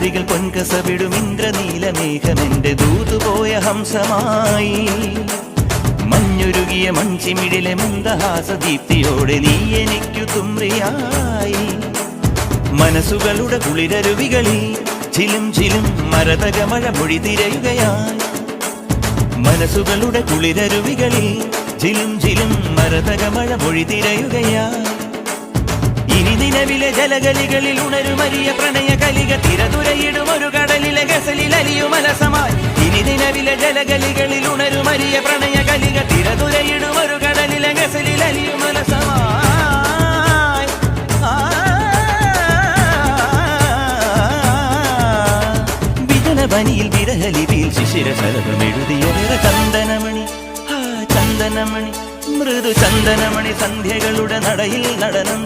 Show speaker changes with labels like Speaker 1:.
Speaker 1: പുലരികൾ പൊൻകസവിടും ഇന്ദ്രനീലമേഘമെന്റെ ദൂതുപോയ ഹംസമായി മഞ്ഞുരുകിയ മഞ്ചിമിഴിലെ മന്ദഹാസദീപ്തിയോടെ നീ എനിക്കു തുമ്രിയായി മനസ്സുകളുടെ കുളിരരുവികളിൽ ചിലും ചിലും മരതകമഴ മൊഴി തിരയുകയായി മനസ്സുകളുടെ കുളിരരുവികളിൽ ചിലും ചിലും മരതകമഴ മൊഴി തിരയുകയായി ഇനി നിലവിലെ ജലഗലികളിൽ ഉണരുമരിയ പ്രണയ കലിക തിരതുരയിടും ഒരു കടലിലെ ഗസലിൽ അലിയുമലസമായി ഇനി നിലവിലെ ജലഗലികളിൽ ഉണരുമരിയ പ്രണയ കലിക തിരതുരയിടും ഒരു കടലിലെ ഗസലിൽ അലിയുമലസമായി വിജനവനിയിൽ വിരഹലിപിയിൽ ശിശിരശലഭമെഴുതിയ ചന്ദനമണി ചന്ദനമണി മൃദു ചന്ദനമണി സന്ധ്യകളുടെ നടയിൽ നടനം